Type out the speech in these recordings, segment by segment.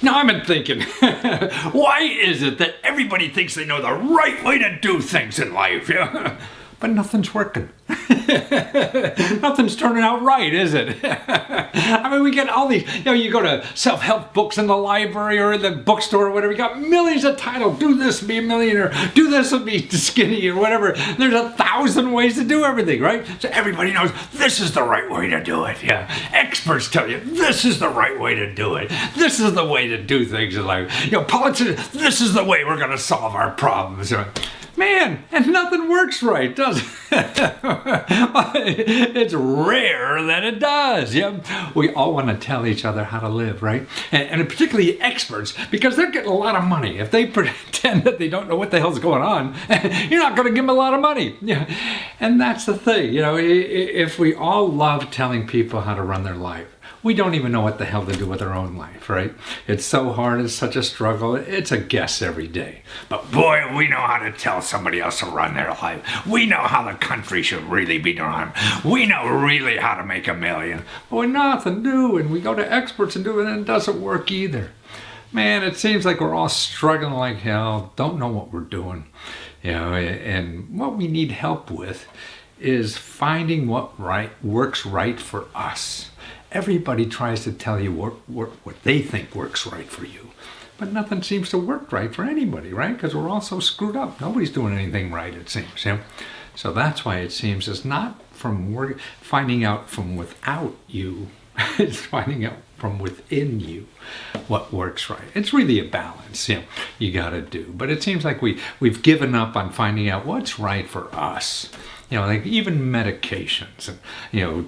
Now I've been thinking, why is it that everybody thinks they know the right way to do things in life? Yeah? But nothing's working. Nothing's turning out right, is it? I mean, we get all these, you go to self-help books in the library or in the bookstore or whatever, you got millions of titles. Do this and be a millionaire. Do this and be skinny or whatever. There's 1,000 ways to do everything, right? So everybody knows this is the right way to do it. Yeah. Experts tell you this is the right way to do it. This is the way to do things in life. Politicians, this is the way we're going to solve our problems. Man, and nothing works right, does it? It's rare that it does. Yeah, we all want to tell each other how to live, right? And particularly experts, because they're getting a lot of money. If they pretend that they don't know what the hell's going on, you're not going to give them a lot of money. Yeah, and that's the thing. If we all love telling people how to run their life, we don't even know what the hell to do with our own life, right? It's so hard, it's such a struggle, it's a guess every day. But boy, we know how to tell somebody else to run their life. We know how the country should really be run. We know really how to make $1 million. But we nothing do, and we go to experts and do it, and it doesn't work either. Man, it seems like we're all struggling like hell, don't know what we're doing. And what we need help with is finding what works right for us. Everybody tries to tell you what they think works right for you. But nothing seems to work right for anybody, right? Because we're all so screwed up. Nobody's doing anything right, it seems. Yeah? So that's why it seems it's not from finding out from without you. It's finding out from within you what works right. It's really a balance you got to do. But it seems like we've given up on finding out what's right for us. Like even medications and,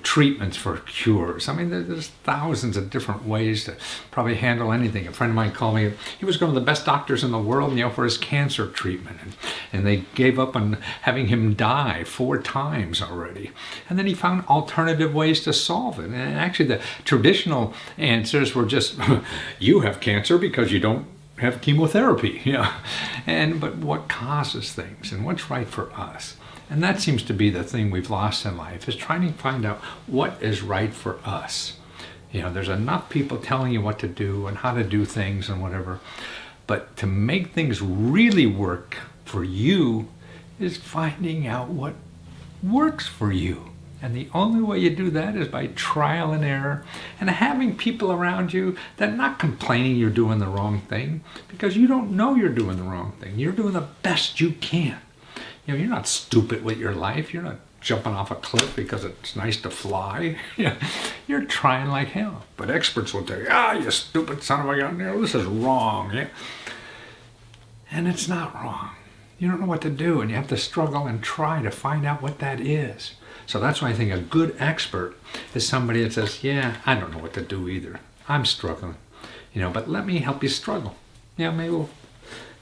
treatments for cures. I mean, there's thousands of different ways to probably handle anything. A friend of mine called me. He was one of the best doctors in the world, for his cancer treatment. And they gave up on having him die 4 times already. And then he found alternative ways to solve it. And actually the traditional answers were just, you have cancer because you don't have chemotherapy. But what causes things and what's right for us? And that seems to be the thing we've lost in life, is trying to find out what is right for us. There's enough people telling you what to do and how to do things and whatever. But to make things really work for you is finding out what works for you. And the only way you do that is by trial and error and having people around you that are not complaining you're doing the wrong thing, because you don't know you're doing the wrong thing. You're doing the best you can. You're not stupid with your life. You're not jumping off a cliff because it's nice to fly. You're trying like hell. But experts will tell you, you stupid son of a gun, this is wrong. Yeah? And it's not wrong. You don't know what to do, and you have to struggle and try to find out what that is. So that's why I think a good expert is somebody that says, I don't know what to do either. I'm struggling. But let me help you struggle. Maybe we'll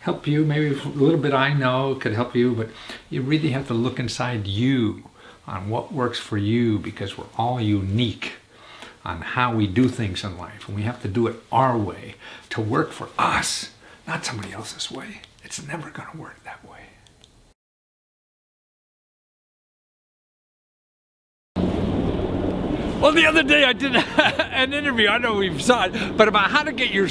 help you. Maybe a little bit I know could help you, but you really have to look inside you on what works for you, because we're all unique on how we do things in life. And we have to do it our way to work for us, not somebody else's way. It's never going to work that way. Well, the other day I did an interview, I know we've saw it, but about how to get your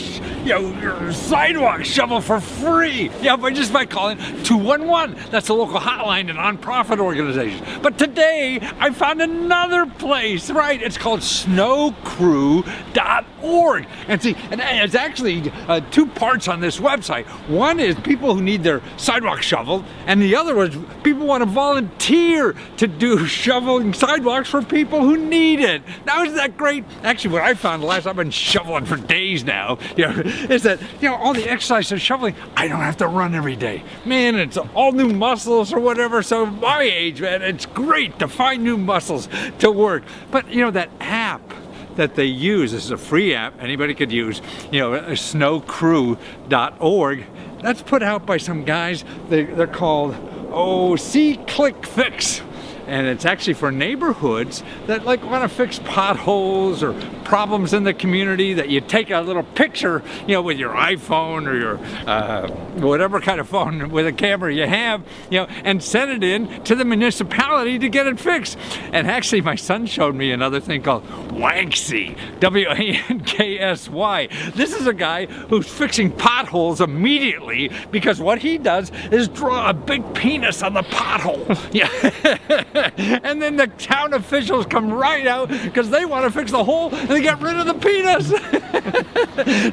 sidewalk shovel for free. By calling 211. That's a local hotline and nonprofit organization. But today I found another place, right? It's called snowcrew.org. And it's actually 2 parts on this website. One is people who need their sidewalk shoveled, and the other is people want to volunteer to do shoveling sidewalks for people who need it. Now, isn't that great? Actually, what I found the last, I've been shoveling for days now, is that, all the exercise of shoveling, I don't have to run every day. Man, it's all new muscles or whatever. So my age, man, it's great to find new muscles to work. But, that app that they use, this is a free app anybody could use, snowcrew.org. That's put out by some guys. They're called, See Click Fix. and it's actually for neighborhoods that like want to fix potholes or problems in the community, that you take a little picture, you know, with your iPhone or your whatever kind of phone with a camera you have, you know, and send it in to the municipality to get it fixed. And actually my son showed me another thing called Wanksy, W-A-N-K-S-Y. This is a guy who's fixing potholes immediately, because what he does is draw a big penis on the pothole. Yeah. And then the town officials come right out because they want to fix the hole and they get rid of the penis.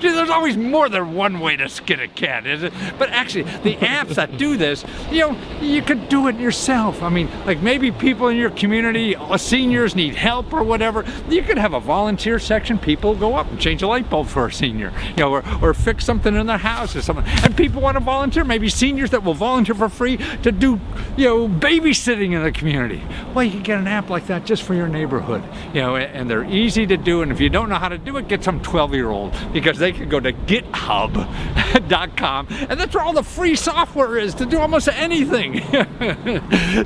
Gee, there's always more than one way to skin a cat, is it? But actually, the apps that do this, you know, you could do it yourself. I mean, like maybe people in your community, seniors need help or whatever. You could have a volunteer section. People go up and change a light bulb for a senior, you know, or fix something in their house or something. And people want to volunteer. Maybe seniors that will volunteer for free to do, you know, babysitting in the community. Well, you can get an app like that just for your neighborhood, you know, and they're easy to do. And if you don't know how to do it, get some 12-year-old, because they can go to GitHub.com, and that's where all the free software is to do almost anything.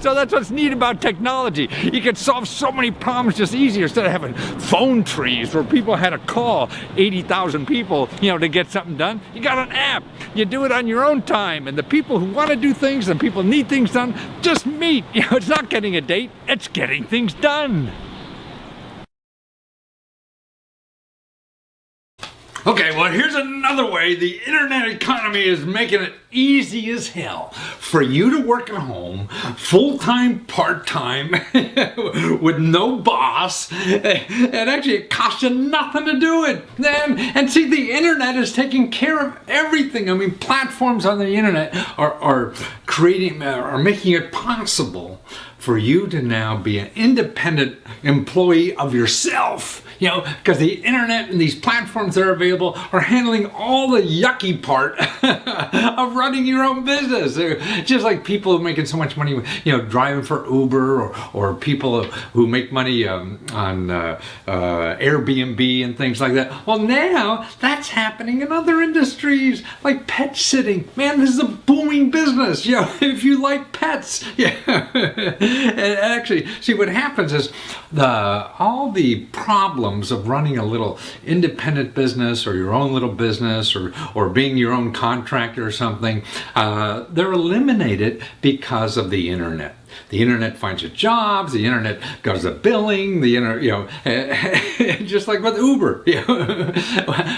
So that's what's neat about technology. You can solve so many problems just easier, instead of having phone trees where people had to call 80,000 people, you know, to get something done. You got an app. You do it on your own time, and the people who want to do things and people need things done just meet. You know, it's not getting a date, it's getting things done. Okay, well, here's another way the internet economy is making it easy as hell for you to work at home, full-time, part-time, with no boss, and actually it costs you nothing to do it. And see, the internet is taking care of everything. I mean, platforms on the internet are making it possible for you to now be an independent employee of yourself. You know, because the internet and these platforms that are available are handling all the yucky part of running your own business. Just like people who are making so much money, you know, driving for Uber, or people who make money on Airbnb and things like that. Well, now that's happening in other industries, like pet sitting. Man, this is a booming business. You know, if you like pets. Yeah. And actually, see, what happens is all the problems of running a little independent business, or your own little business, or being your own contractor or something, they're eliminated because of the internet. The internet finds you jobs, the internet does the billing, the internet, you know, just like with Uber, you know,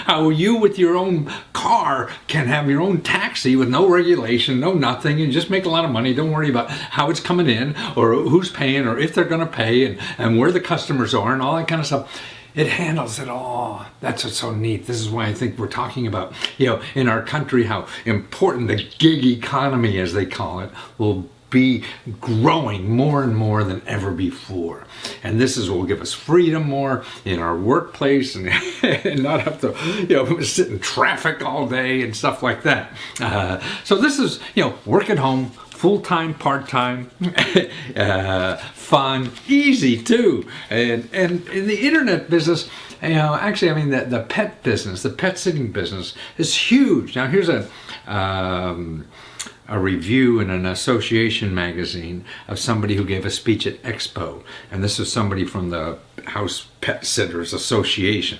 how you with your own car can have your own taxi with no regulation, no nothing, and just make a lot of money. Don't worry about how it's coming in, or who's paying, or if they're going to pay, and where the customers are, and all that kind of stuff. It handles it all. That's what's so neat. This is why I think we're talking about, you know, in our country, how important the gig economy, as they call it, will be growing more and more than ever before. And this is what will give us freedom more in our workplace, and, and not have to, you know, sit in traffic all day and stuff like that. So this is, you know, work at home, full-time, part-time, fun, easy too. And in the internet business, you know, actually, I mean, the pet business, the pet sitting business is huge. Now, here's a review in an association magazine of somebody who gave a speech at Expo. And this is somebody from the House Pet Sitters Association.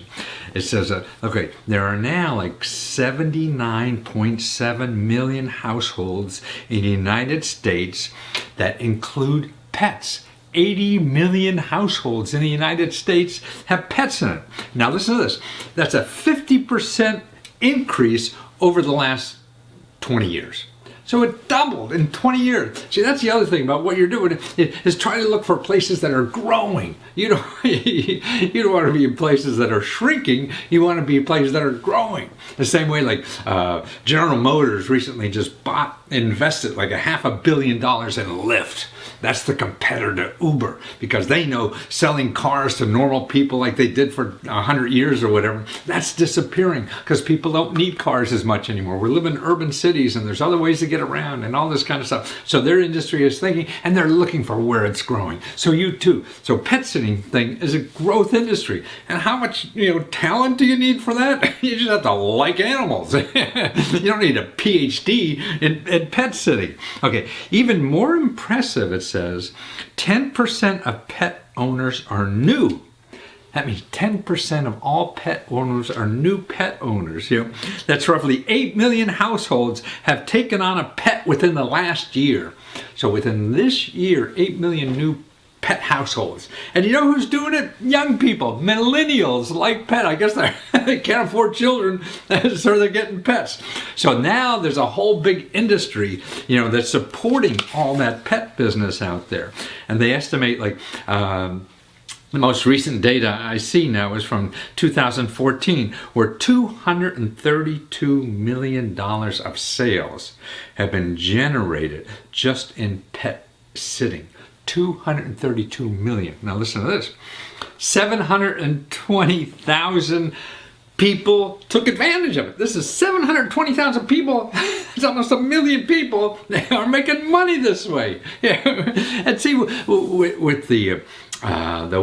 It says, okay, there are now like 79.7 million households in the United States that include pets. 80 million households in the United States have pets in it. Now listen to this. That's a 50% increase over the last 20 years. So it doubled in 20 years. See, that's the other thing about what you're doing, is trying to look for places that are growing. You don't want to be in places that are shrinking. You want to be in places that are growing. The same way, like General Motors recently just invested like $500 million in Lyft. That's the competitor to Uber, because they know selling cars to normal people like they did for 100 years or whatever, that's disappearing because people don't need cars as much anymore. We live in urban cities, and there's other ways to get get around and all this kind of stuff. So their industry is thinking, and they're looking for where it's growing. So you too. So pet sitting thing is a growth industry. And how much, talent do you need for that? You just have to like animals. You don't need a PhD in pet sitting. Okay, even more impressive, it says 10% of pet owners are new. That means 10% of all pet owners are new pet owners. That's roughly 8 million households have taken on a pet within the last year. So within this year, 8 million new pet households. And you know who's doing it? Young people, millennials like pet. I guess they can't afford children, so they're getting pets. So now there's a whole big industry, that's supporting all that pet business out there. And they estimate the most recent data I see now is from 2014, where $232 million of sales have been generated just in pet sitting. 232 million. Now listen to this. 720,000 people took advantage of it. This is 720,000 people. It's almost 1 million people. They are making money this way. And see, with the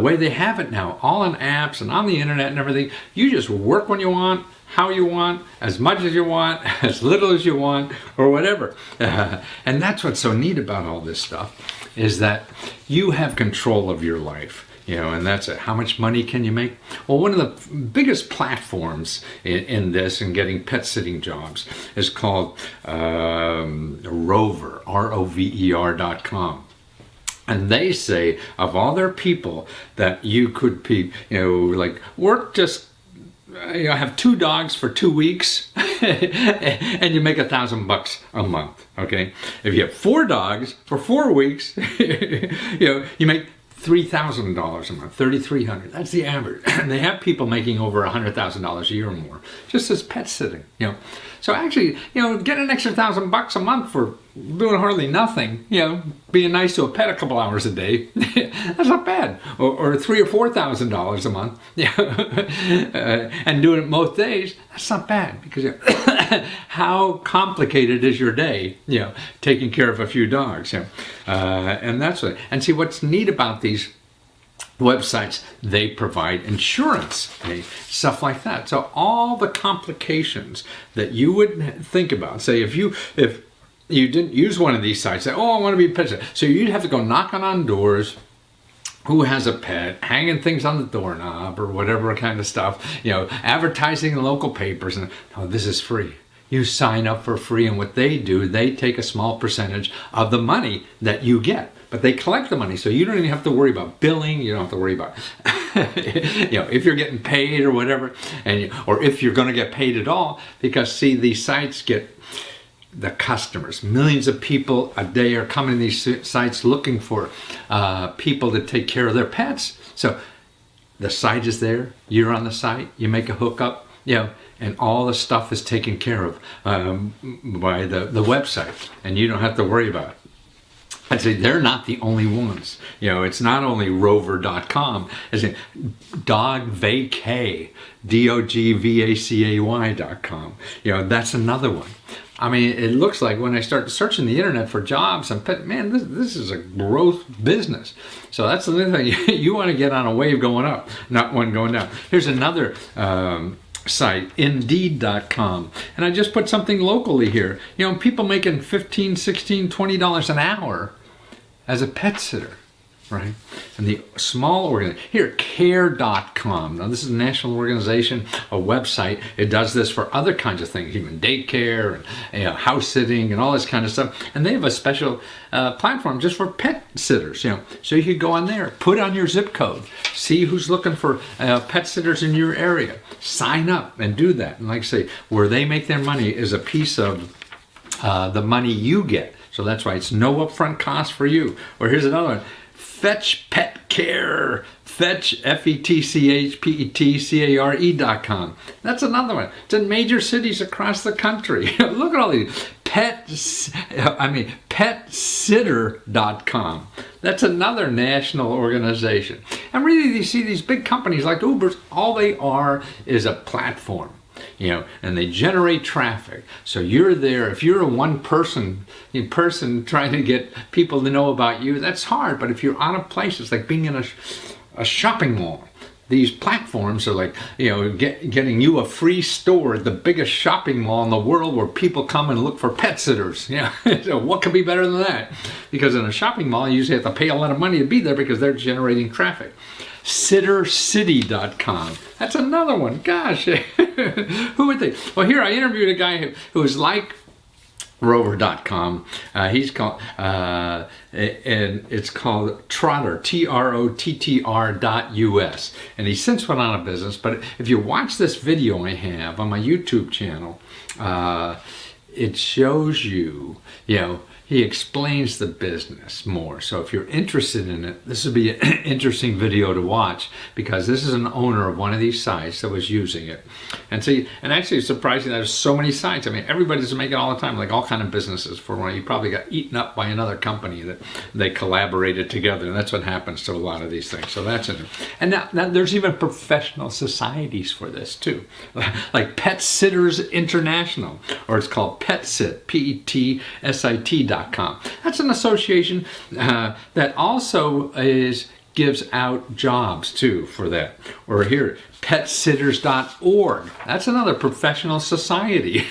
way they have it now, all on apps and on the internet and everything, you just work when you want, how you want, as much as you want, as little as you want, or whatever. And that's what's so neat about all this stuff, is that you have control of your life. And that's it. How much money can you make? Well, one of the biggest platforms in this and getting pet sitting jobs is called Rover, ROVER.com. And they say of all their people that you could be, work just, have 2 dogs for 2 weeks and you make $1,000 a month. Okay. If you have 4 dogs for 4 weeks, you make $3,000 a month, $3,300. That's the average. And they have people making over $100,000 a year or more just as pet sitting. So actually, get an extra $1,000 a month for doing hardly nothing. Being nice to a pet a couple hours a day. That's not bad. Or $3,000 or $4,000 a month. And doing it most days. That's not bad, because how complicated is your day? Taking care of a few dogs. And that's it. And see, what's neat about these websites, they provide insurance, stuff like that. So all the complications that you would think about, say if you didn't use one of these sites, say, I want to be a pet sitter. So you'd have to go knocking on doors, who has a pet, hanging things on the doorknob or whatever kind of stuff, advertising in local papers, and this is free. You sign up for free, and what they do, they take a small percentage of the money that you get. But they collect the money, so you don't even have to worry about billing. You don't have to worry about, if you're getting paid or whatever, or if you're going to get paid at all. Because see, these sites get the customers. Millions of people a day are coming to these sites looking for people to take care of their pets. So the site is there. You're on the site. You make a hookup. And all the stuff is taken care of by the website, and you don't have to worry about it. I'd say they're not the only ones. It's not only Rover.com. It's Dogvacay, DOGVACAY.com. That's another one. I mean, it looks like when I start searching the internet for jobs, this is a growth business. So that's the thing. You want to get on a wave going up, not one going down. Here's another site, Indeed.com. And I just put something locally here. People making $15, $16, $20 an hour as a pet sitter, right? And the small organization, here, Care.com. Now, this is a national organization, a website. It does this for other kinds of things, even daycare and house sitting and all this kind of stuff. And they have a special platform just for pet sitters, So you could go on there, put on your zip code, see who's looking for pet sitters in your area, sign up and do that. And like I say, where they make their money is a piece of the money you get. So that's why it's no upfront cost for you. Or here's another one. Fetch Pet Care, Fetch, FETCHPETCARE.com. That's another one. It's in major cities across the country. Look at all these. PetSitter.com. That's another national organization. And really, you see these big companies like Uber's, all they are is a platform. and they generate traffic. So you're there. If you're a one person trying to get people to know about you, that's hard. But if you're on a place, it's like being in a shopping mall. These platforms are like, getting you a free store at the biggest shopping mall in the world where people come and look for pet sitters. So what could be better than that? Because in a shopping mall, you usually have to pay a lot of money to be there because they're generating traffic. Sittercity.com. That's another one. Gosh, who would think? Well, here I interviewed a guy who was like Rover.com. He's called, and it's called Trotter, TROTTR.US. And he since went out of business. But if you watch this video I have on my YouTube channel, it shows you, he explains the business more. So if you're interested in it, this would be an interesting video to watch, because this is an owner of one of these sites that was using it. And actually it's surprising that there's so many sites. I mean, everybody's making it all the time, like all kind of businesses. For one, you probably got eaten up by another company that they collaborated together, and that's what happens to a lot of these things. So that's it. And now there's even professional societies for this too, like Pet Sitters International, or it's called PetSit, PETSIT.com. That's an association that also gives out jobs too for that. Or here, PetSitters.org. That's another professional society.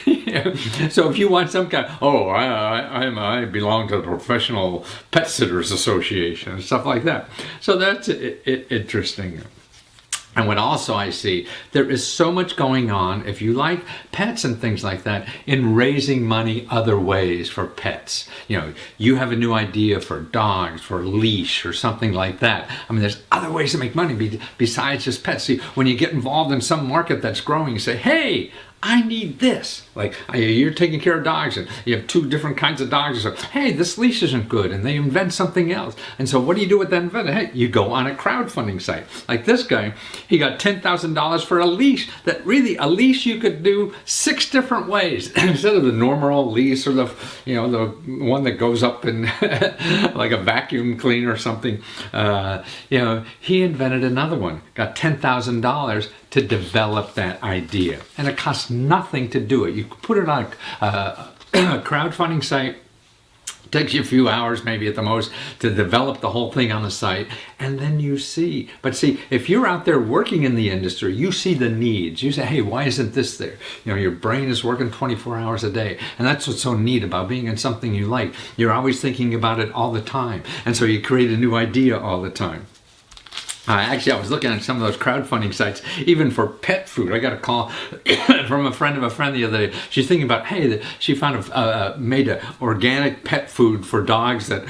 So if you want some kind of, I belong to the Professional Pet Sitters Association and stuff like that. So that's interesting. And what also I see, there is so much going on, if you like pets and things like that, in raising money other ways for pets. You have a new idea for dogs, for a leash or something like that. I mean, there's other ways to make money besides just pets. See, when you get involved in some market that's growing, you say, hey, I need this. Like, you're taking care of dogs and you have two different kinds of dogs. So, hey, this leash isn't good, and they invent something else. And so what do you do with that invention? Hey, you go on a crowdfunding site. Like this guy, he got $10,000 for a leash a leash you could do 6 different ways. Instead of the normal leash or the one that goes up in like a vacuum cleaner or something. He invented another one, got $10,000 to develop that idea. And it costs nothing to do it. You put it on a crowdfunding site. It takes you a few hours, maybe at the most, to develop the whole thing on the site. And then you see. But see, if you're out there working in the industry, you see the needs. You say, hey, why isn't this there? Your brain is working 24 hours a day. And that's what's so neat about being in something you like. You're always thinking about it all the time. And so you create a new idea all the time. Actually, I was looking at some of those crowdfunding sites, even for pet food. I got a call from a friend the other day. She's thinking about, hey, she found made an organic pet food for dogs that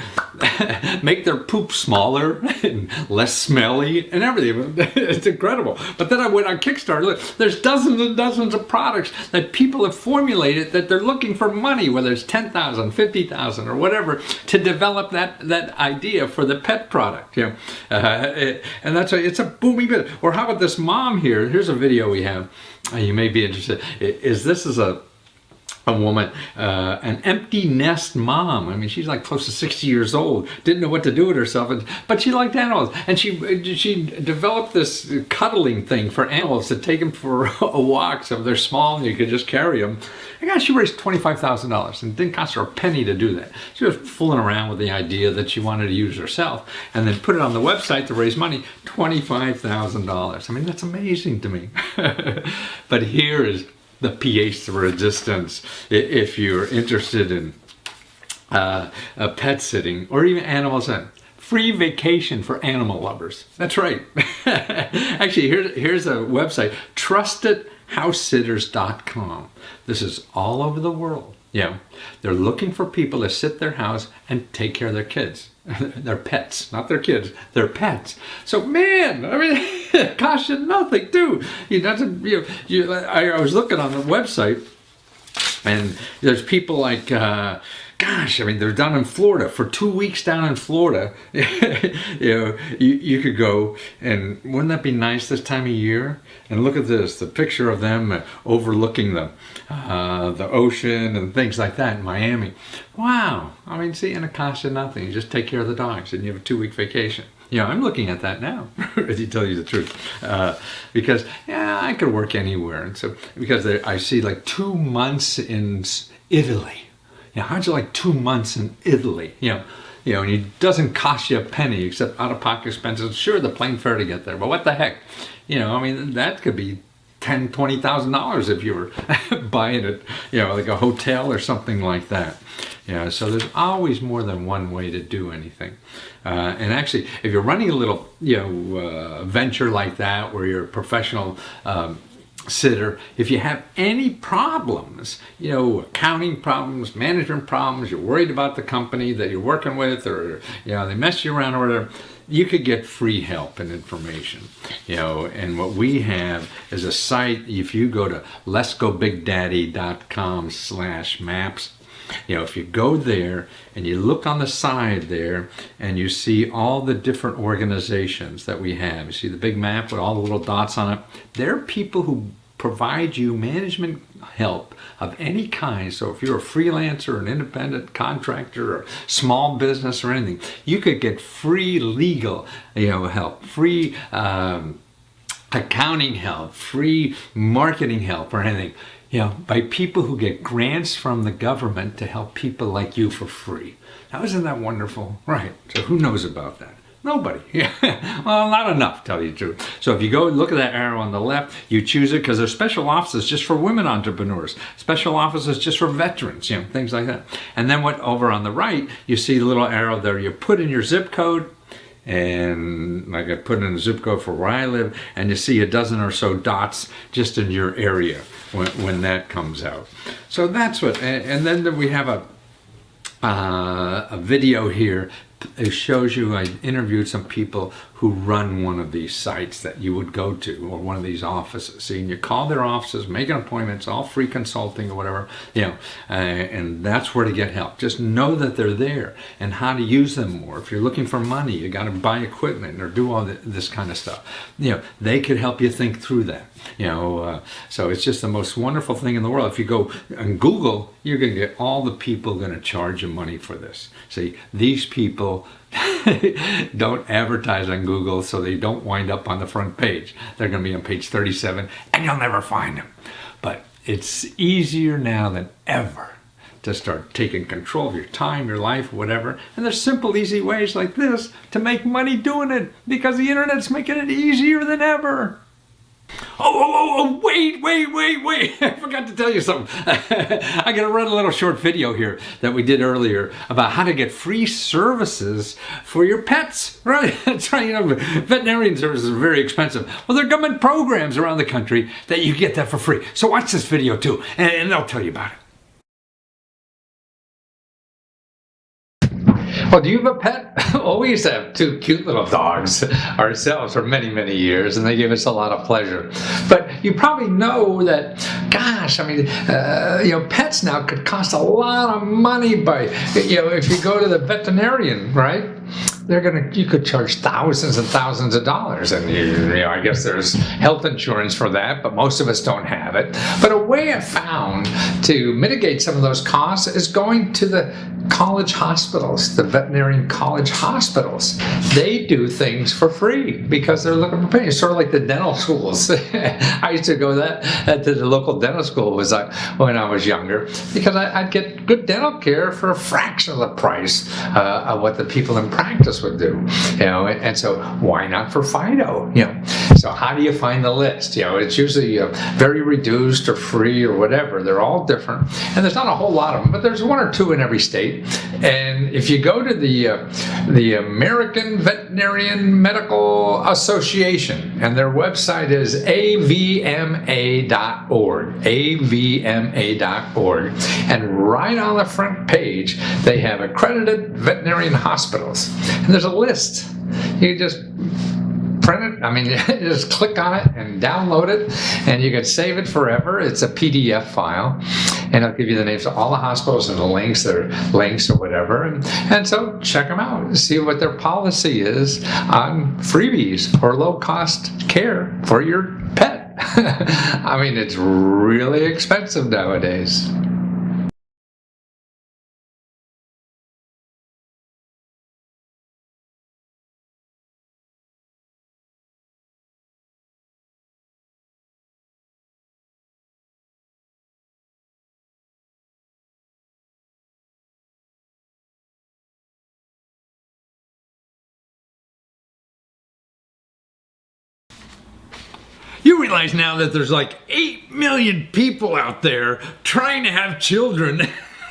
make their poop smaller and less smelly and everything. It's incredible. But then I went on Kickstarter. Look, there's dozens and dozens of products that people have formulated that they're looking for money, whether it's $10,000, $50,000, or whatever, to develop that idea for the pet product. And that's it's a booming business. Or how about this mom here? Here's a video we have. You may be interested. This is a woman, an empty nest mom. I mean, she's like close to 60 years old. Didn't know what to do with herself, but she liked animals. And she developed this cuddling thing for animals to take them for a walk. So they're small and you could just carry them. And gosh, she raised $25,000 and it didn't cost her a penny to do that. She was fooling around with the idea that she wanted to use herself and then put it on the website to raise money, $25,000. I mean, that's amazing to me. But here is the pièce de resistance if you're interested in pet sitting or even animals. Free vacation for animal lovers. That's right. Actually, here's a website, TrustedHouseSitters.com. This is all over the world. They're looking for people to sit their house and take care of their kids. They're pets, not their kids. They're pets. So, man, I mean, it costs you nothing, too. I was looking on the website, and there's people like, they're down in Florida for 2 weeks down in Florida. You could go, and wouldn't that be nice this time of year? And look at this, the picture of them overlooking the ocean and things like that in Miami. Wow. I mean, see, and it costs you nothing. You just take care of the dogs and you have a 2-week vacation. I'm looking at that now, to tell you the truth, because I could work anywhere, and so because I see like 2 months in Italy. How'd you like 2 months in Italy? And it doesn't cost you a penny except out-of-pocket expenses. Sure, the plane fare to get there, but what the heck? That could be $10,000-$20,000 if you were buying it, like a hotel or something like that. So there's always more than one way to do anything. And actually, if you're running a little, venture like that, where you're a professional sitter, if you have any problems, accounting problems, management problems, you're worried about the company that you're working with, or they mess you around or whatever, you could get free help and information. And what we have is a site. If you go to letsgobigdaddy.com/maps, if you go there and you look on the side there and you see all the different organizations that we have, you see the big map with all the little dots on it, they're people who provide you management help of any kind. So if you're a freelancer, an independent contractor, or small business or anything, you could get free legal help, free accounting help, free marketing help, or anything. By people who get grants from the government to help people like you for free. Now, isn't that wonderful? Right. So who knows about that? Nobody. Well, not enough, tell you the truth. So if you go look at that arrow on the left, you choose it because there's special offices just for women entrepreneurs, special offices just for veterans, things like that. And then over on the right, you see the little arrow there. You put in your zip code, and like I put in a zip code for where I live, and you see a dozen or so dots just in your area when that comes out. So that's what, and then we have a video here. It shows you, I interviewed some people who run one of these sites that you would go to, or one of these offices. See, and you call their offices, make an appointment, it's all free consulting or whatever, and that's where to get help. Just know that they're there and how to use them more. If you're looking for money, you got to buy equipment or do all this kind of stuff. They could help you think through that. So it's just the most wonderful thing in the world. If you go on Google, you're going to get all the people going to charge you money for this. See, these people don't advertise on Google, so they don't wind up on the front page. They're going to be on page 37, and you'll never find them. But it's easier now than ever to start taking control of your time, your life, whatever. And there's simple, easy ways like this to make money doing it, because the internet's making it easier than ever. Wait. I forgot to tell you something. I got to run a little short video here that we did earlier about how to get free services for your pets. Right? That's right. Veterinarian services are very expensive. Well, there are government programs around the country that you get that for free. So watch this video too, and I'll tell you about it. Well, do you have a pet? Well, we used to have 2 cute little dogs ourselves for many, many years, and they gave us a lot of pleasure. But you probably know that, gosh, pets now could cost a lot of money if you go to the veterinarian, right? You could charge thousands and thousands of dollars, and I guess there's health insurance for that, but most of us don't have it. But a way I found to mitigate some of those costs is going to the college hospitals, the veterinarian college hospitals. They do things for free because they're looking for pay. It's sort of like the dental schools. I used to go to the local dental school when I was younger, because I'd get good dental care for a fraction of the price of what the people in practice would do. And so why not for Fido? So how do you find the list? It's usually very reduced or free or whatever. They're all different, and there's not a whole lot of them, but there's 1 or 2 in every state. And if you go to the American Veterinarian Medical Association, and their website is avma.org, avma.org, and right on the front page they have accredited veterinarian hospitals, and there's a list. You just print it. You just click on it and download it, and you can save it forever. It's a PDF file, and it'll give you the names of all the hospitals and the links or whatever. And so check them out and see what their policy is on freebies or low-cost care for your pet. It's really expensive nowadays. You realize now that there's like 8 million people out there trying to have children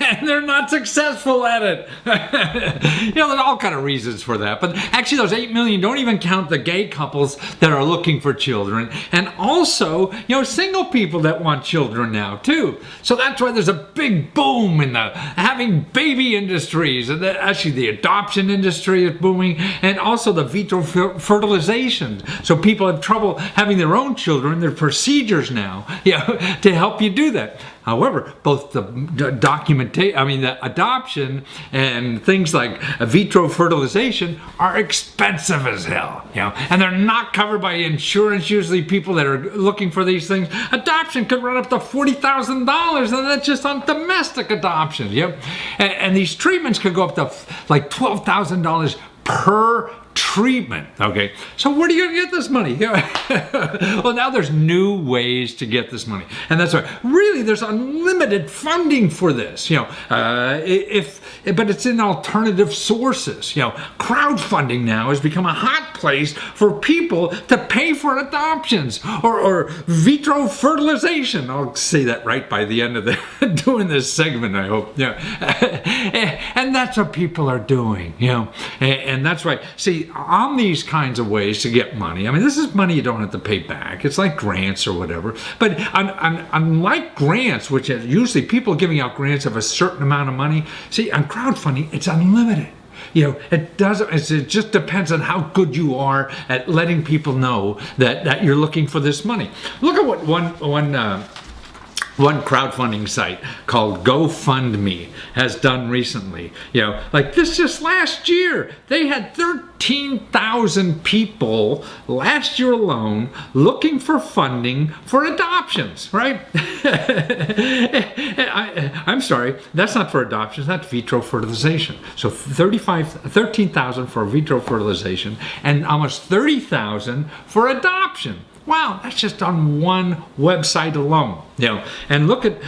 and they're not successful at it. You know, there's all kind of reasons for that. But actually those 8 million don't even count the gay couples that are looking for children. And also, you know, single people that want children now too. So that's why there's a big boom in the having baby industries. And actually the adoption industry is booming. And also the vitro fertilization. So people have trouble having their own children. There are procedures now, you know, to help you do that. However, both the adoption and things like vitro fertilization are expensive as hell, you know, and they're not covered by insurance. Usually people that are looking for these things, adoption could run up to $40,000, and that's just on domestic adoption, yep. And these treatments could go up to like $12,000 per treatment. Okay, so where are you going to get this money? Well, now there's new ways to get this money, and that's why really there's unlimited funding for this. You know, but it's in alternative sources. You know, crowdfunding now has become a hot place for people to pay for adoptions or vitro fertilization. I'll say that right by the end of doing this segment, I hope. Yeah, and that's what people are doing. You know, and that's right. See, on these kinds of ways to get money, I mean, this is money you don't have to pay back. It's like grants or whatever. But unlike grants, which is usually people giving out grants of a certain amount of money, see, on crowdfunding, it's unlimited. You know, it just depends on how good you are at letting people know that you're looking for this money. Look at what one crowdfunding site called GoFundMe has done recently. You know, like this just last year, they had 13,000 people last year alone looking for funding for adoptions, right? I'm sorry, that's not for adoptions, that's vitro fertilization. So 13,000 for vitro fertilization and almost 30,000 for adoption. Wow, that's just on one website alone, you know. And look at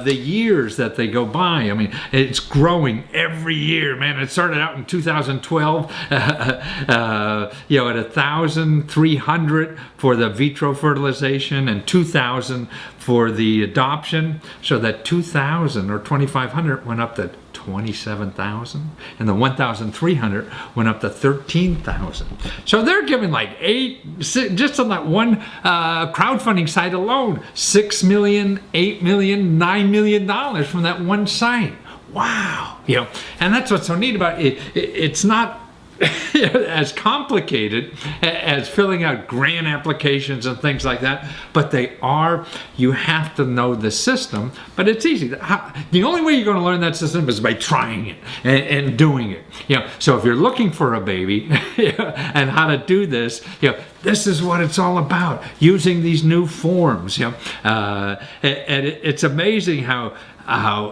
the years that they go by. I mean, it's growing every year, man. It started out in 2012, you know, at 1,300 for the vitro fertilization and 2,000 for the adoption. So that 2,000 or 2,500 went up to 27,000, and the 1,300 went up to 13,000. So they're giving like just on that one crowdfunding site alone, $6 million, $8 million, $9 million from that one site. Wow, you know, and that's what's so neat about it. It's not as complicated as filling out grant applications and things like that, but they are. You have to know the system, but it's easy. The only way you're going to learn that system is by trying it and doing it. You know, so if you're looking for a baby and how to do this, you know, this is what it's all about, using these new forms. You know, and it's amazing how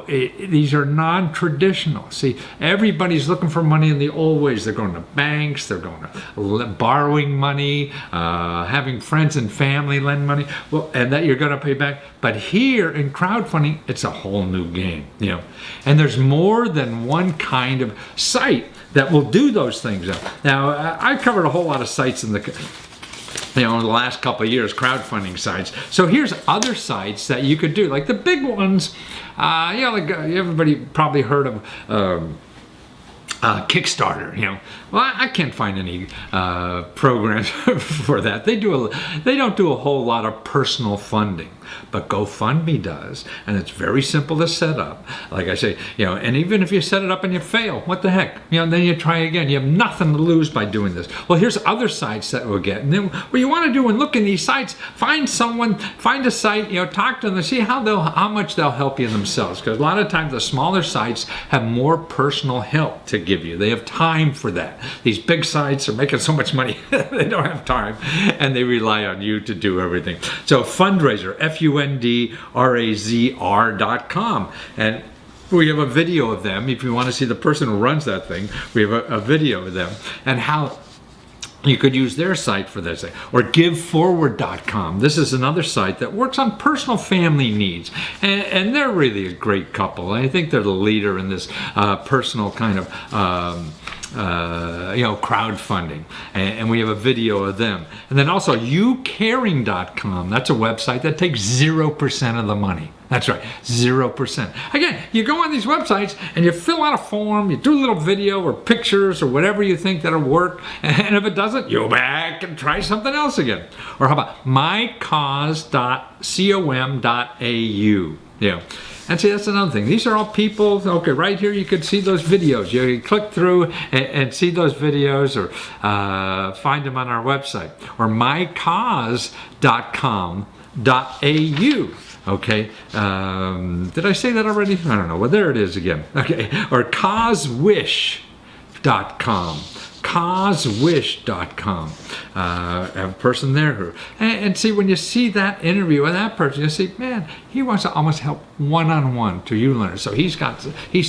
these are non-traditional. See, everybody's looking for money in the old ways. They're going to banks, they're going to borrowing money, having friends and family lend money, well, and that you're going to pay back. But here in crowdfunding, it's a whole new game, you know. And there's more than one kind of site that will do those things. Now, I've covered a whole lot of sites in the last couple of years, crowdfunding sites. So here's other sites that you could do, like the big ones. Like everybody probably heard of Kickstarter. You know, well, I can't find any programs for that. They don't do a whole lot of personal funding, but GoFundMe does, and it's very simple to set up. Like I say, you know, and even if you set it up and you fail, what the heck? You know, then you try again. You have nothing to lose by doing this. Well, here's other sites that we'll get, and then what you want to do when looking these sites, find a site, you know, talk to them, and see how much they'll help you themselves. Because a lot of times the smaller sites have more personal help to give you. They have time for that. These big sites are making so much money, they don't have time, and they rely on you to do everything. So Fundraiser, FUNDRAZR.com, and we have a video of them. If you want to see the person who runs that thing, we have a video of them and how you could use their site for this. Or GiveForward.com. This is another site that works on personal family needs. And they're really a great couple. I think they're the leader in this personal kind of crowdfunding, and we have a video of them. And then also youcaring.com. That's a website that takes 0% of the money. That's right, 0%. Again, you go on these websites and you fill out a form, you do a little video or pictures or whatever you think that'll work, and if it doesn't, you go back and try something else again. Or how about mycause.com.au? Yeah. And see, that's another thing. These are all people. Okay, right here you could see those videos. You can click through and see those videos, or find them on our website, or mycause.com.au. Okay, did I say that already? I don't know. Well, there it is again. Okay, or causewish.com. causewish.com. Have a person there who, and see, when you see that interview with that person, you see, man, he wants to almost help one-on-one to you learners. So he's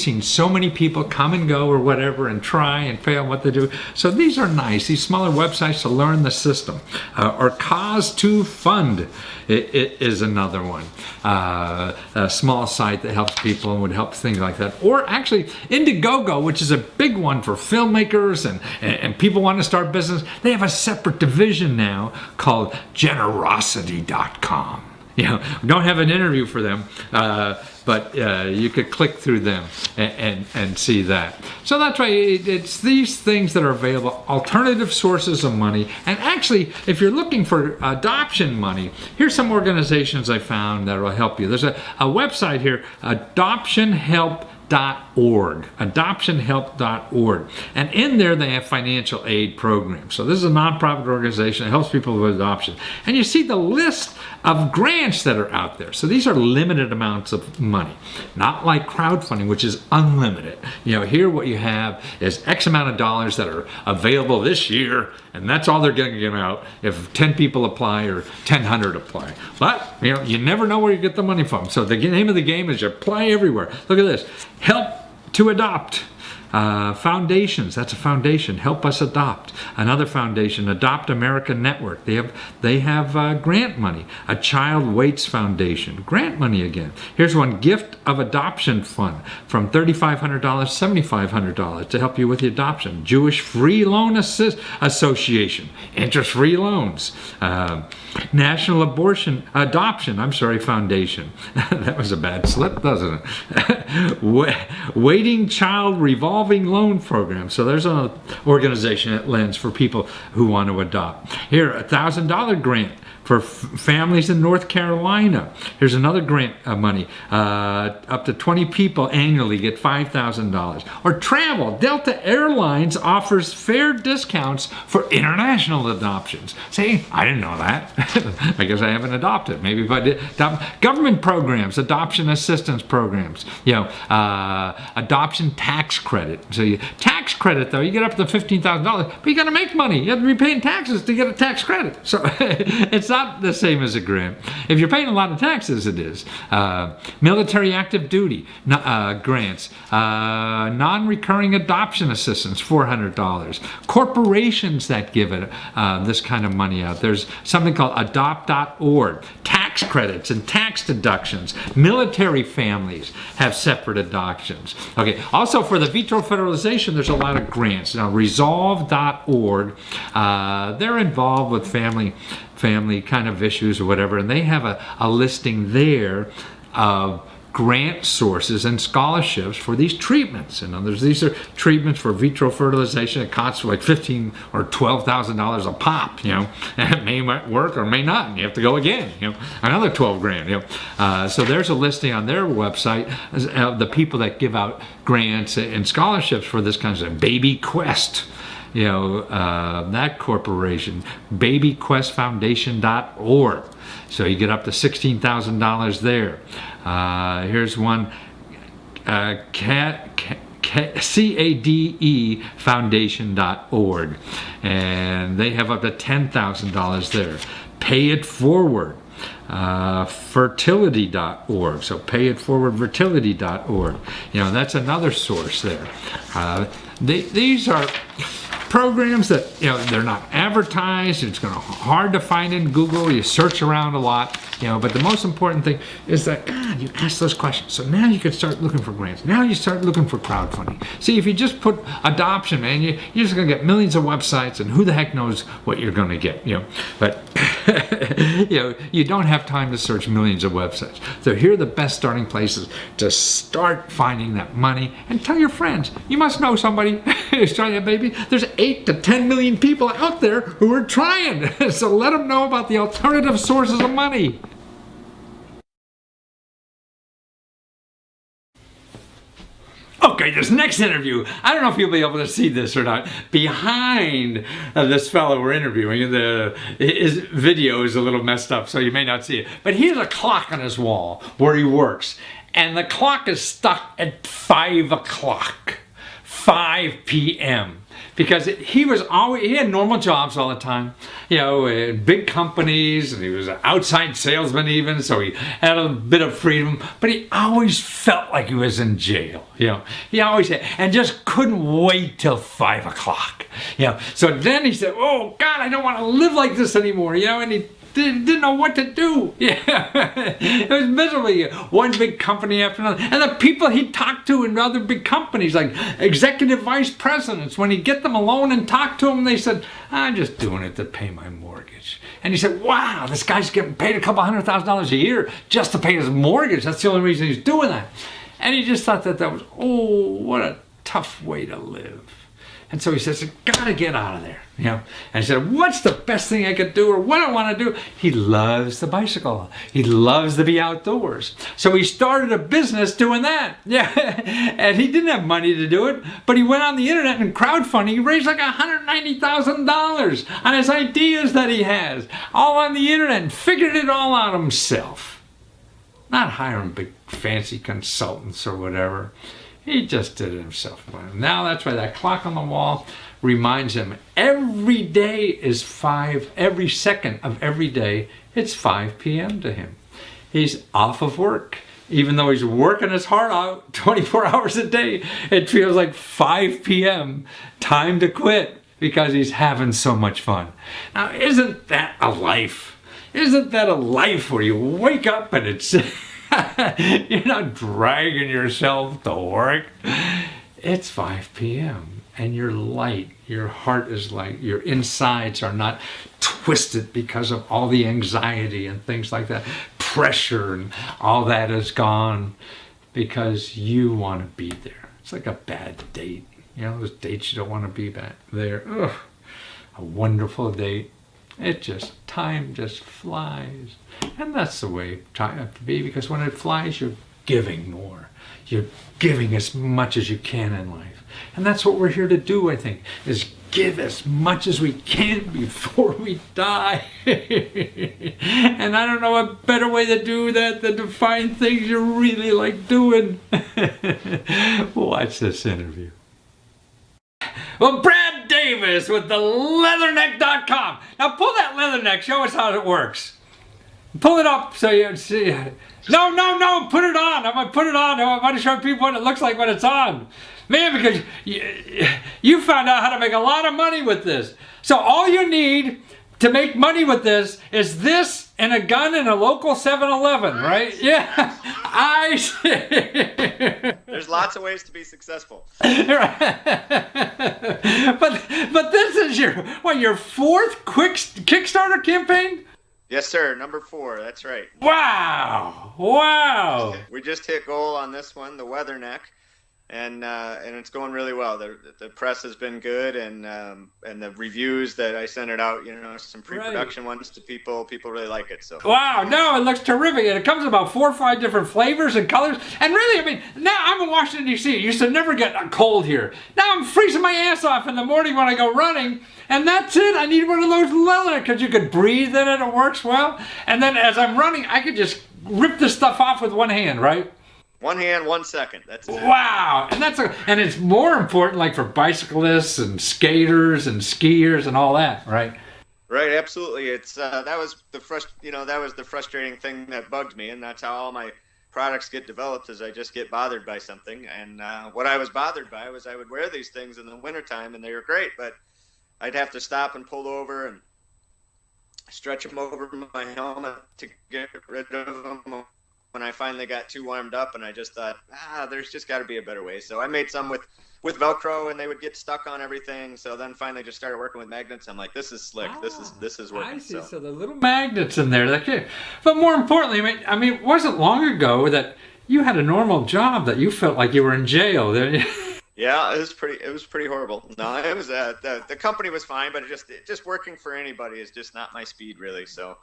seen so many people come and go or whatever and try and fail what they do. So these are nice, these smaller websites to learn the system. Or Cause to Fund it is another one. A small site that helps people and would help things like that. Or actually Indiegogo, which is a big one for filmmakers and people want to start business. They have a separate division now called generosity.com. We don't have an interview for them, but you could click through them and see that. So that's right, it's these things that are available, alternative sources of money. And actually, if you're looking for adoption money, here's some organizations I found that will help you. There's a website here, adoptionhelp.org, and in there they have financial aid programs. So this is a nonprofit organization that helps people with adoption, and you see the list of grants that are out there. So these are limited amounts of money, not like crowdfunding, which is unlimited. Here what you have is X amount of dollars that are available this year, and that's all they're going to give out if 10 people apply or 1,000 apply. But you never know where you get the money from. So the name of the game is you apply everywhere. Look at this. Help to Adopt. Foundations, that's a foundation. Help Us Adopt. Another foundation, Adopt America Network. They have grant money. A Child Waits Foundation, grant money again. Here's one, Gift of Adoption Fund, from $3,500 to $7,500 to help you with the adoption. Jewish Free Loan Association, interest-free loans. National Adoption Foundation. That was a bad slip, doesn't it? Waiting Child Revolving Loan Program. So there's an organization that lends for people who want to adopt. Here, $1,000 grant for families in North Carolina. Here's another grant of money. Up to 20 people annually get $5,000. Or travel. Delta Airlines offers fair discounts for international adoptions. See, I didn't know that. I guess I haven't adopted. Maybe if I did. Government programs, adoption assistance programs. Adoption tax credit. So tax credit, though, you get up to $15,000, but you got to make money. You have to be paying taxes to get a tax credit. So it's not the same as a grant. If you're paying a lot of taxes, it is. Military active duty grants. Non-recurring adoption assistance, $400. Corporations that give it this kind of money out. There's something called adopt.org. Tax credits and tax deductions. Military families have separate adoptions. Okay. Also for the vitro federalization, there's a lot of grants. Now resolve.org, they're involved with family kind of issues or whatever, and they have a listing there of grant sources and scholarships for these treatments. In other words, these are treatments for vitro fertilization. It costs like $15,000 or $12,000 a pop. And it may work or may not, and you have to go again. Another $12,000. So there's a listing on their website of the people that give out grants and scholarships for this kind of stuff. Baby Quest. That corporation, babyquestfoundation.org. So you get up to $16,000 there. Here's one, CADE Foundation.org, and they have up to $10,000 there. Pay It Forward. Fertility.org. So payitforwardfertility.org. That's another source there. These are programs that, they're not advertised. It's hard to find in Google. You search around a lot, but the most important thing is that, God, you ask those questions. So now you can start looking for grants. Now you start looking for crowdfunding. See, if you just put adoption, man, you're just going to get millions of websites, and who the heck knows what you're going to get, But, you don't have time to search millions of websites. So here are the best starting places to start finding that money, and tell your friends. You must know somebody who's trying that baby. There's 8 to 10 million people out there who are trying. So let them know about the alternative sources of money. Okay, this next interview, I don't know if you'll be able to see this or not. Behind this fellow we're interviewing, his video is a little messed up, so you may not see it. But he has a clock on his wall where he works. And the clock is stuck at 5 o'clock, 5 p.m. Because he had normal jobs all the time, in big companies, and he was an outside salesman even, so he had a bit of freedom, but he always felt like he was in jail, He always had, and just couldn't wait till 5 o'clock, So then he said, oh God, I don't want to live like this anymore, and he didn't know what to do. It was miserable. One big company after another. And the people he talked to in other big companies, like executive vice presidents, when he'd get them alone and talk to them, they said, I'm just doing it to pay my mortgage. And he said, wow, this guy's getting paid a couple $100,000 a year just to pay his mortgage. That's the only reason he's doing that. And he just thought that was, what a tough way to live. And so he says, I gotta get out of there, And he said, what's the best thing I could do, or what I want to do? He loves the bicycle. He loves to be outdoors. So he started a business doing that. And he didn't have money to do it, but he went on the internet and crowdfunding. He raised like $190,000 on his ideas that he has, all on the internet, and figured it all out himself. Not hiring big fancy consultants or whatever. He just did it himself. Now that's why that clock on the wall reminds him every day is 5, every second of every day, it's 5 p.m. to him. He's off of work. Even though he's working his heart out 24 hours a day, it feels like 5 p.m., time to quit, because he's having so much fun. Now, isn't that a life? Isn't that a life where you wake up and it's... You're not dragging yourself to work. It's 5 p.m. and you're light. Your heart is light. Your insides are not twisted because of all the anxiety and things like that. Pressure and all that is gone because you want to be there. It's like a bad date. Those dates you don't want to be back there. Ugh. A wonderful date. Time just flies. And that's the way time has to be, because when it flies, you're giving more. You're giving as much as you can in life. And that's what we're here to do, I think, is give as much as we can before we die. And I don't know a better way to do that than to find things you really like doing. Watch this interview. Well, Brad Davis with the Leatherneck.com. Now pull that Leatherneck. Show us how it works. Pull it up so you see. No. Put it on. I'm going to put it on. I want to show people what it looks like when it's on. Man, because you found out how to make a lot of money with this. So all you need to make money with this is this and a gun in a local 7-Eleven, right? Yeah. I see. There's lots of ways to be successful. But this is your fourth Kickstarter campaign? Yes, sir. Number 4. That's right. Wow. We just hit goal on this one, the Weatherneck, and it's going really well. The press has been good, and the reviews that I sent it out, some pre-production ones to people really like it. So wow, no, it looks terrific, and it comes in about 4 or 5 different flavors and colors. And really, now I'm in Washington D.C. It used to never get cold here. Now I'm freezing my ass off in the morning when I go running. And that's it. I need one of those leather, because you could breathe in it. It works well. And then as I'm running, I could just rip this stuff off with one hand, right? One hand, 1 second. That's it. Wow. And it's more important, like for bicyclists and skaters and skiers and all that, right? Right. Absolutely. It's that was the frustrating thing that bugged me, and that's how all my products get developed, is I just get bothered by something. And what I was bothered by was I would wear these things in the wintertime and they were great, but I'd have to stop and pull over and stretch them over my helmet to get rid of them when I finally got too warmed up. And I just thought, there's just got to be a better way. So I made some with Velcro, and they would get stuck on everything. So then finally just started working with magnets. I'm like, this is slick. This is working. I see. So the little magnets in there. But more importantly, I mean, it wasn't long ago that you had a normal job that you felt like you were in jail, didn't you? Yeah, it was pretty horrible. No, it was the company was fine, but just working for anybody is just not my speed, really. So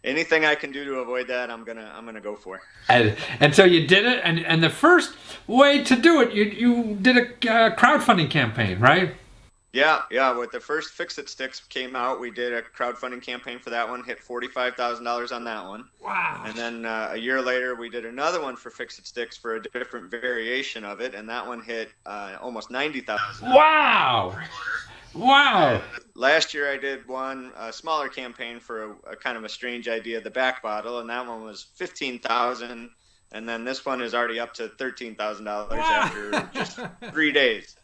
anything I can do to avoid that, I'm gonna go for. And so you did it, and the first way to do it, you did a crowdfunding campaign, right? Yeah. With the first Fix-It Sticks came out, we did a crowdfunding campaign for that one, hit $45,000 on that one. Wow. And then a year later, we did another one for Fix-It Sticks for a different variation of it, and that one hit almost $90,000. Wow. Last year, I did a smaller campaign for a kind of a strange idea, the back bottle, and that one was $15,000. And then this one is already up to $13,000 after just 3 days.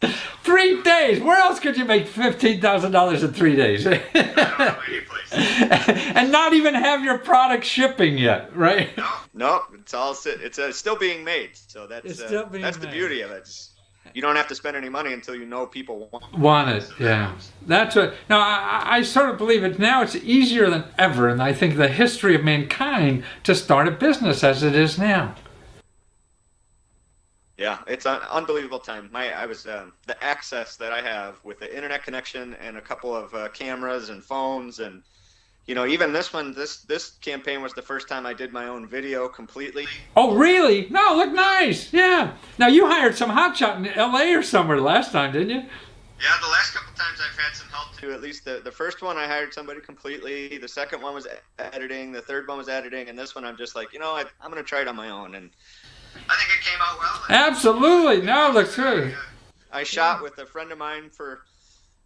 3 days? Where else could you make $15,000 in 3 days? I don't know any place. And not even have your product shipping yet, right? No, it's still being made. So that's the beauty of it. You don't have to spend any money until you know people want it. Yeah, that's what. Now I sort of believe it. Now it's easier than ever, and I think the history of mankind to start a business as it is now. Yeah, it's an unbelievable time. The access that I have with the internet connection and a couple of cameras and phones, and even this one, this campaign was the first time I did my own video completely. Oh, really? No, look nice. Yeah. Now you hired some hotshot in L.A. or somewhere last time, didn't you? Yeah, the last couple times I've had some help too. At least the first one I hired somebody completely. The second one was editing. The third one was editing, and this one I'm just like, I'm going to try it on my own, and I think it came out well. Absolutely. No, it looks good. I shot with a friend of mine for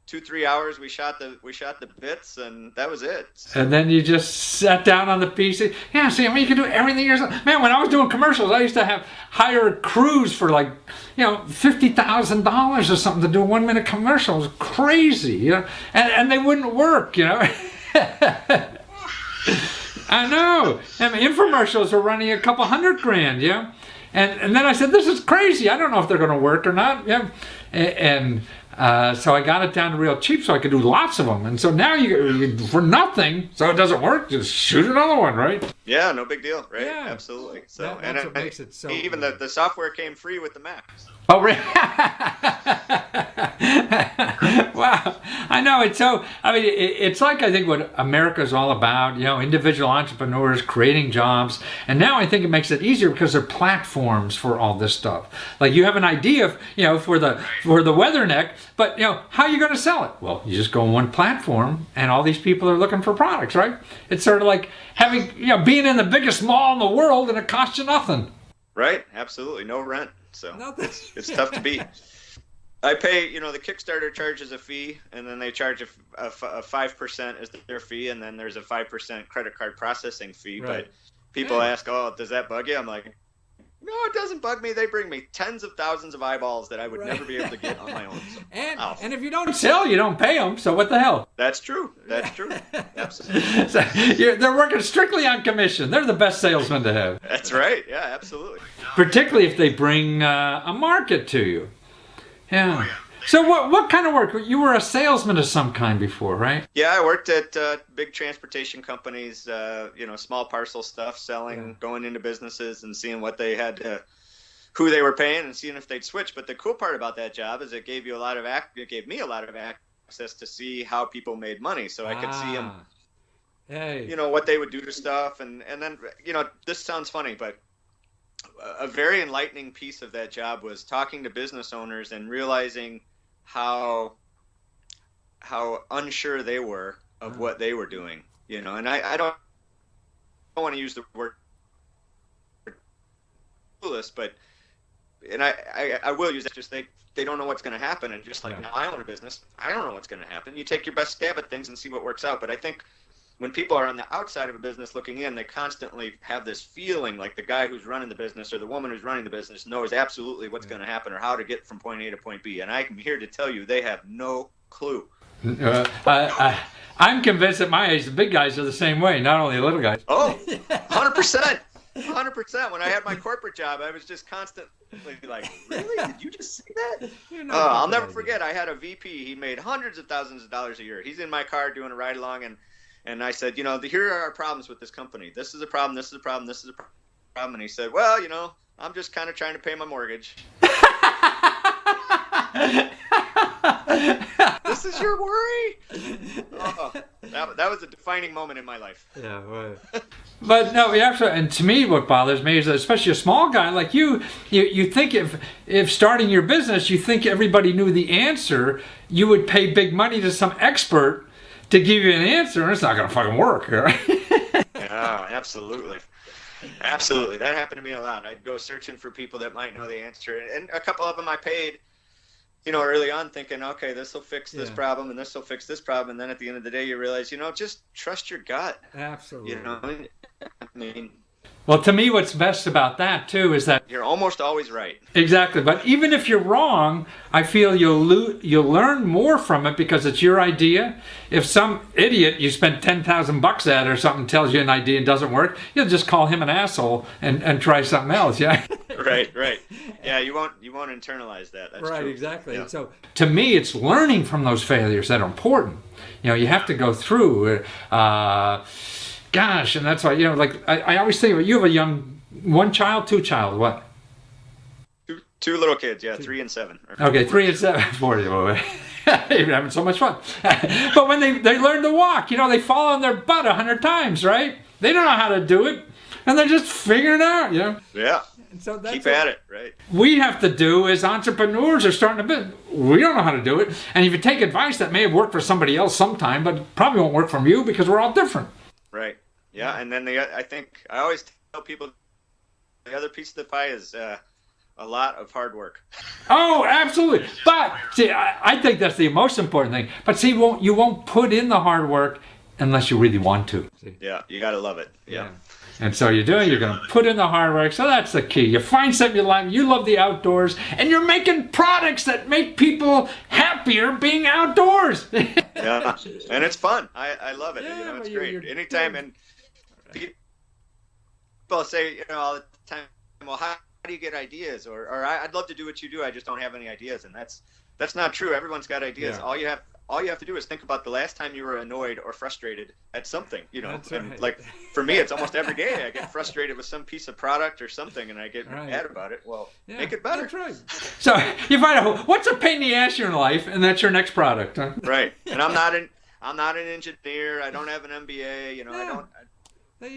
2-3 hours. We shot the bits, and that was it. And then you just sat down on the PC. Yeah, see, I mean, you can do everything yourself. Man, when I was doing commercials, I used to hire crews for like, $50,000 or something to do a 1-minute commercial. It was crazy, and they wouldn't work, I know. I mean, infomercials are running a couple $100,000, yeah. And then I said, this is crazy. I don't know if they're going to work or not. Yeah. And so I got it down to real cheap so I could do lots of them. And so now you for nothing, so it doesn't work, just shoot another one, right? Yeah, no big deal, right? Yeah. Absolutely. So that's what makes it so even the software came free with the Mac. Oh, really? Wow. I know. It's like, I think what America's all about, individual entrepreneurs creating jobs. And now I think it makes it easier because there are platforms for all this stuff. Like you have an idea, for the Weatherneck, but, how are you going to sell it? Well, you just go on one platform and all these people are looking for products, right? It's sort of like having, being in the biggest mall in the world and it costs you nothing. Right. Absolutely. No rent. So it's tough to beat. I pay, the Kickstarter charges a fee, and then they charge a 5% as their fee, and then there's a 5% credit card processing fee. Right. But people ask, oh, does that bug you? I'm like, no, it doesn't bug me. They bring me tens of thousands of eyeballs that I would never be able to get on my own. So, and if you don't sell, you don't pay them. So what the hell? That's true. Absolutely. So they're working strictly on commission. They're the best salesmen to have. That's right. Yeah, absolutely. Particularly if they bring a market to you. Yeah. Oh, yeah. So what kind of work? You were a salesman of some kind before, right? Yeah, I worked at big transportation companies, small parcel stuff, selling, going into businesses and seeing what they had, who they were paying and seeing if they'd switch. But the cool part about that job is it gave me a lot of access to see how people made money. So I could see them, what they would do to stuff. And then, this sounds funny, but a very enlightening piece of that job was talking to business owners and realizing how unsure they were of what they were doing, and I don't want to use the word clueless, but I will use it. Just they don't know what's going to happen, and just like now I own a business, I don't know what's going to happen. You take your best stab at things and see what works out. But I think when people are on the outside of a business looking in, they constantly have this feeling like the guy who's running the business or the woman who's running the business knows absolutely what's going to happen or how to get from point A to point B. And I'm here to tell you they have no clue. I'm convinced at my age, the big guys are the same way, not only the little guys. Oh, 100%. 100%. When I had my corporate job, I was just constantly like, really? Did you just say that? I'll never forget. I had a VP. He made hundreds of thousands of dollars a year. He's in my car doing a ride along, and I said, here are our problems with this company. This is a problem. This is a problem. This is a problem. And he said, well, I'm just kind of trying to pay my mortgage. This is your worry? Oh, that was a defining moment in my life. Yeah, right. But no, and to me, what bothers me is that especially a small guy like you think if starting your business, you think everybody knew the answer, you would pay big money to some expert to give you an answer, and it's not going to fucking work. Right? Yeah, absolutely. Absolutely. That happened to me a lot. I'd go searching for people that might know the answer, and a couple of them I paid, early on thinking, okay, this will fix this problem and this will fix this problem. And then at the end of the day, you realize, just trust your gut. Absolutely. I mean, well, to me, what's best about that, too, is that you're almost always right. Exactly. But even if you're wrong, I feel you'll learn more from it because it's your idea. If some idiot you spent $10,000 at or something tells you an idea and doesn't work, you'll just call him an asshole and try something else. Yeah. Right. Yeah, you won't internalize that. That's right. True. Exactly. Yeah. And so to me, it's learning from those failures that are important. You have to go through. Gosh, and that's why I always think you have one child, two child, what? Two little kids, yeah, 3 and 7. Okay, 3 and 7 for you. You're having so much fun. But when they learn to walk, they fall on their butt 100 times, right? They don't know how to do it, and they're just figuring it out, Yeah. And so that's keep at it, right? We have to do as entrepreneurs are starting a business. We don't know how to do it, and if you take advice that may have worked for somebody else sometime, but probably won't work from you because we're all different. Right. Yeah, and then I think I always tell people the other piece of the pie is a lot of hard work. Oh, absolutely. But see, I think that's the most important thing. But see, you won't put in the hard work unless you really want to. See? Yeah, you got to love it. Yeah. And so you're going to put in the hard work. So that's the key. You find something you like, you love the outdoors, and you're making products that make people happier being outdoors. Yeah, and it's fun. I love it. Yeah, it's great. Anytime, and people say, all the time, well, how do you get ideas? Or I'd love to do what you do. I just don't have any ideas. And that's not true. Everyone's got ideas. Yeah. All you have to do is think about the last time you were annoyed or frustrated at something, That's and right. like for me, it's almost every day I get frustrated with some piece of product or something and I get mad about it. Well, make it better. That's right. So you find out what's a pain in the ass in your life, and that's your next product. Huh? Right. And I'm not an engineer. I don't have an MBA. You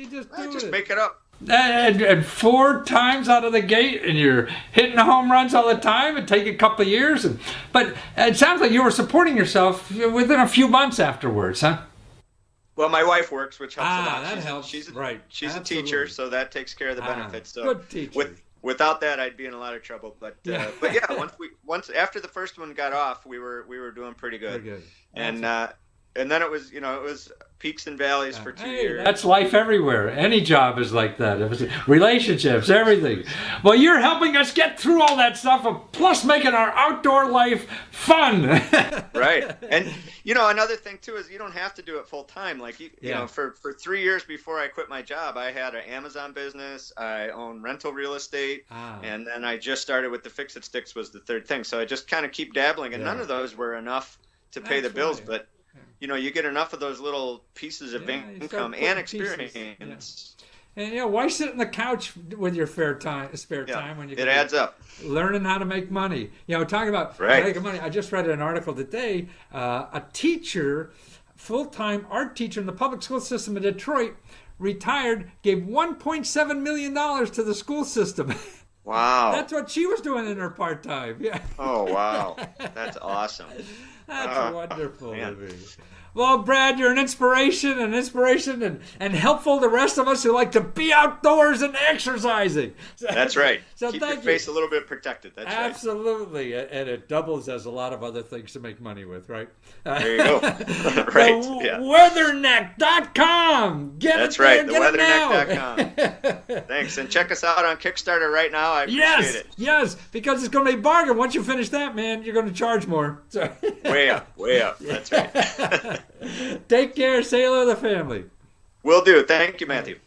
just I do just it. make it up. And 4 times out of the gate, and you're hitting home runs all the time. It take a couple of years, but it sounds like you were supporting yourself within a few months afterwards, huh? Well, my wife works, which helps a lot. That helps. She's right. She's Absolutely. a teacher, so that takes care of the benefits. So good teacher. Without that, I'd be in a lot of trouble. But yeah, once after the first one got off, we were doing pretty good. Pretty good. And then it was peaks and valleys for 2 years. That's life everywhere. Any job is like that. Relationships, everything. Well, you're helping us get through all that stuff, plus making our outdoor life fun. Right. And another thing too is you don't have to do it full time. Like for 3 years before I quit my job, I had an Amazon business. I owned rental real estate, and then I just started with the Fix It Sticks was the third thing. So I just kind of keep dabbling, and none of those were enough to pay the bills, but you get enough of those little pieces of income and experience. And why sit on the couch with your spare time when you it adds up. Learning how to make money. Talking about making money. I just read an article today. A teacher, full-time art teacher in the public school system in Detroit, retired, gave $1.7 million to the school system. Wow. That's what she was doing in her part-time. Yeah. Oh, wow. That's awesome. That's wonderful. Man. Well, Brad, you're an inspiration and helpful to the rest of us who like to be outdoors and exercising. That's right. So Keep thank your face a little bit protected. That's right. Absolutely. And it doubles as a lot of other things to make money with, right? There you go. Right. Yeah. Weatherneck.com. That's right. Theweatherneck.com. Thanks. And check us out on Kickstarter right now. I appreciate it. Yes, because it's going to be a bargain. Once you finish that, man, you're going to charge more. So. Way up. That's right. Take care. Say hello to the family. Will do. Thank you, Matthew.